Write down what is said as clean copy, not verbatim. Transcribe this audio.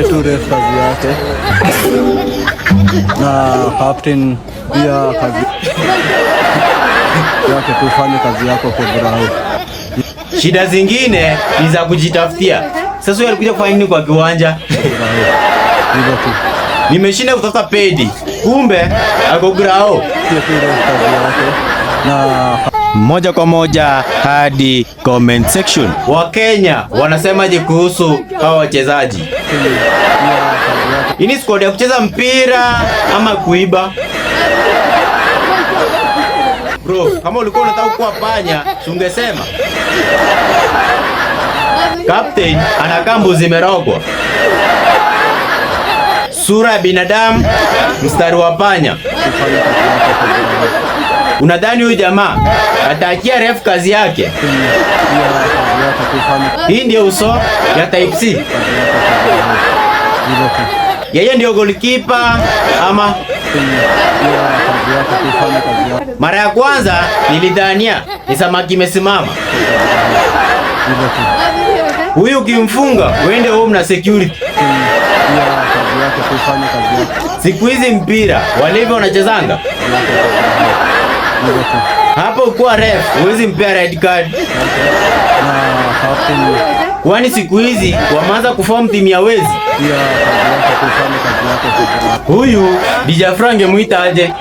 tu ref kazi yake na captain pia kazi yake, tufanye kazi yako kwa ground. Shida zingine ni za kujitafutia. Sasa wewe alikuja kufanya nini kwa kiwanja? Hivyo tu. Nimeshinda kutafuta pedi, kumbe ako grao. Tu ref kazi yake na moja kwa moja hadi comment section. Wakenya wanasemaje kuhusu hawa wachezaji? Ini squad ya kucheza mpira ama kuiba? Bro, kama ulikuwa unataka kuwa panya, ungesema. Captain anakaa mbuzi merogwa. Sura ya binadamu, mstari wa panya. Unadhani huyu jamaa ataachia ref kazi yake? Hii ndio uso ya type C. Yeye ndio goalkeeper ama? Mara ya kwanza nilidhania ni samaki imesimama. Huyu ukimfunga uende home na security. Siku hizi mpira walevi wanachezanga. Hapo kwa ref huwezi mpea red card. Kwani siku hizi wameanza kuform timu ya wezi. Huyu DJ Frank muita aje?